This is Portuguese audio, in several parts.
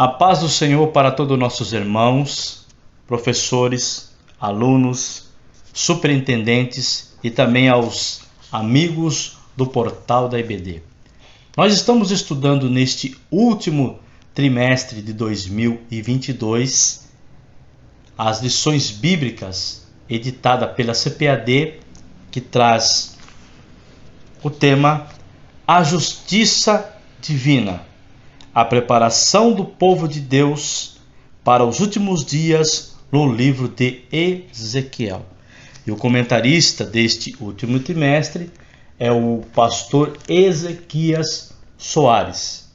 A paz do Senhor para todos os nossos irmãos, professores, alunos, superintendentes e também aos amigos do portal da IBD. Nós estamos estudando neste último trimestre de 2022 as lições bíblicas editadas pela CPAD, que traz o tema A Justiça Divina, a preparação do povo de Deus para os últimos dias no livro de Ezequiel. E o comentarista deste último trimestre é o pastor Ezequias Soares.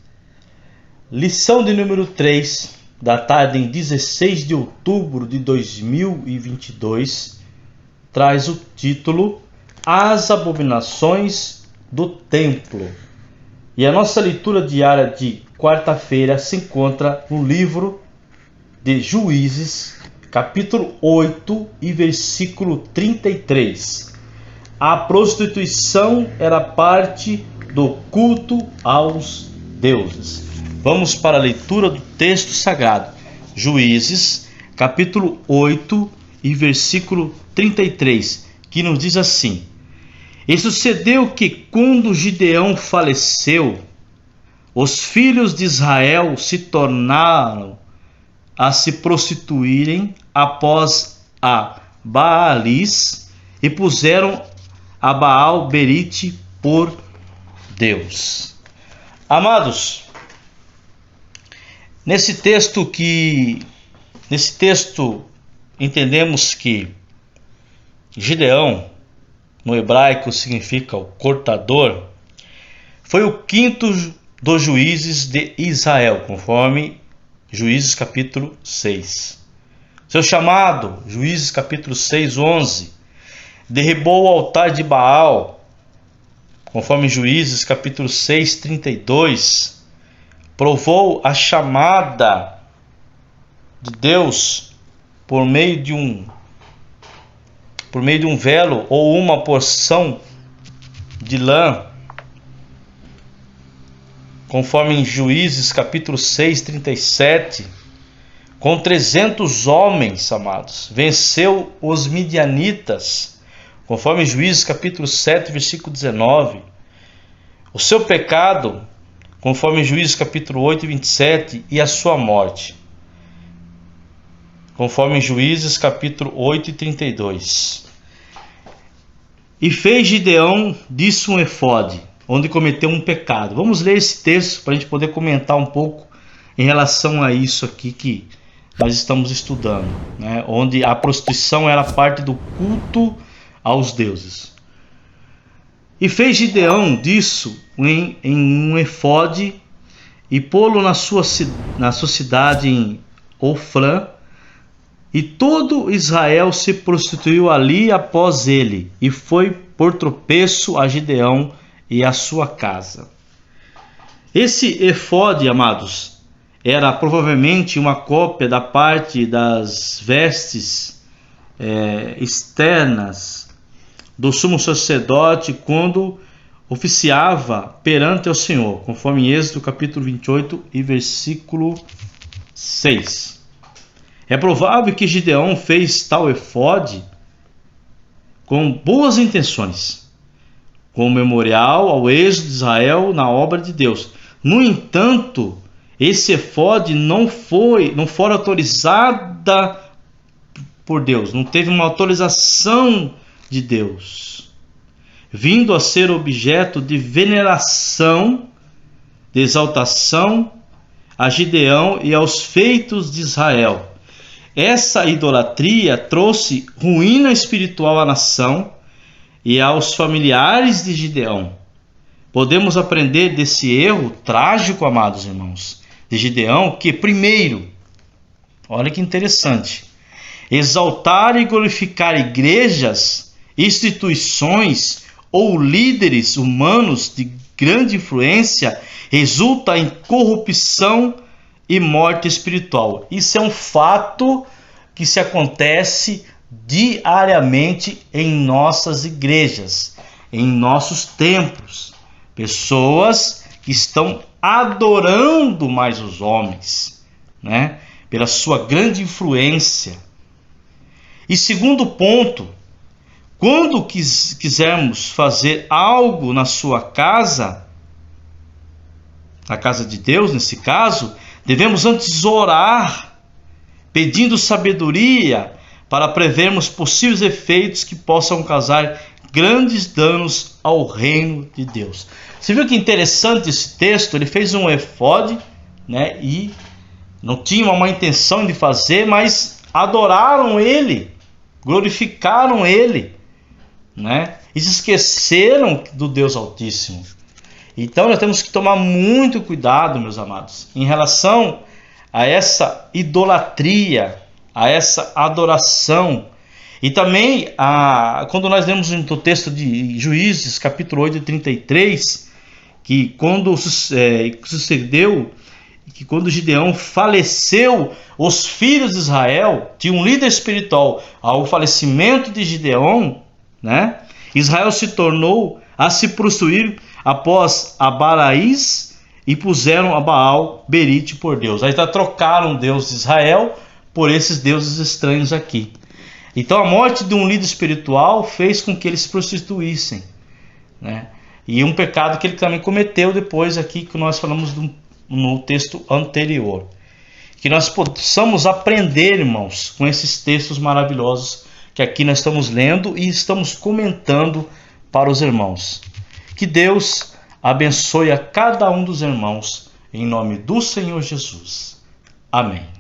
Lição de número 3, datada em 16 de outubro de 2022, traz o título As Abominações do Templo. E a nossa leitura diária de quarta-feira se encontra no livro de Juízes, capítulo 8 e versículo 33. A prostituição era parte do culto aos deuses. Vamos para a leitura do texto sagrado. Juízes, capítulo 8 e versículo 33, que nos diz assim: E sucedeu que, quando Gideão faleceu, os filhos de Israel se tornaram a se prostituírem após a Baalis e puseram a Baal-Berite por Deus. Amados, nesse texto entendemos que Gideão, no hebraico significa o cortador, foi o quinto dos juízes de Israel, conforme Juízes capítulo 6. Seu chamado, Juízes capítulo 6, 11, derribou o altar de Baal, conforme Juízes capítulo 6, 32, provou a chamada de Deus por meio de um velo ou uma porção de lã, conforme em Juízes capítulo 6, 37, com 300 homens, amados, venceu os midianitas, conforme Juízes capítulo 7, versículo 19. O seu pecado, conforme Juízes capítulo 8, 27, e a sua morte, conforme Juízes capítulo 8 e 32. E fez Gideão disso um efode, onde cometeu um pecado. Vamos ler esse texto para a gente poder comentar um pouco em relação a isso aqui que nós estamos estudando, né? Onde a prostituição era parte do culto aos deuses. E fez Gideão disso em um efode e pô-lo na sua cidade em Ofrã, e todo Israel se prostituiu ali após ele, e foi por tropeço a Gideão e a sua casa. Esse efode, amados, era provavelmente uma cópia da parte das vestes externas do sumo sacerdote quando oficiava perante o Senhor, conforme Êxodo capítulo 28 e versículo 6. É provável que Gideão fez tal efode com boas intenções, como memorial ao êxodo de Israel na obra de Deus. No entanto, esse efode não foi autorizada por Deus, não teve uma autorização de Deus, vindo a ser objeto de veneração, de exaltação a Gideão e aos feitos de Israel. Essa idolatria trouxe ruína espiritual à nação e aos familiares de Gideão. Podemos aprender desse erro trágico, amados irmãos, de Gideão, que primeiro, olha que interessante, exaltar e glorificar igrejas, instituições ou líderes humanos de grande influência resulta em corrupção e morte espiritual. Isso é um fato que se acontece diariamente em nossas igrejas, em nossos templos. Pessoas que estão adorando mais os homens, né? Pela sua grande influência. E segundo ponto, quando quisermos fazer algo na sua casa, na casa de Deus nesse caso, devemos antes orar, pedindo sabedoria para prevermos possíveis efeitos que possam causar grandes danos ao reino de Deus. Você viu que interessante esse texto? Ele fez um efode, né? E não tinha uma má intenção de fazer, mas adoraram ele, glorificaram ele, né? E se esqueceram do Deus Altíssimo. Então nós temos que tomar muito cuidado, meus amados, em relação a essa idolatria, a essa adoração. E também, quando nós lemos no texto de Juízes, capítulo 8, 33, que quando sucedeu, que quando Gideão faleceu, os filhos de Israel, tinha um líder espiritual, ao falecimento de Gideão, né? Israel se tornou a se prostituir após a Baraís e puseram a Baal Berite por Deus. Aí trocaram o Deus de Israel por esses deuses estranhos aqui. Então a morte de um líder espiritual fez com que eles se prostituíssem, né? E um pecado que ele também cometeu depois aqui, que nós falamos no texto anterior. Que nós possamos aprender, irmãos, com esses textos maravilhosos que aqui nós estamos lendo e estamos comentando para os irmãos. Que Deus abençoe a cada um dos irmãos, em nome do Senhor Jesus. Amém.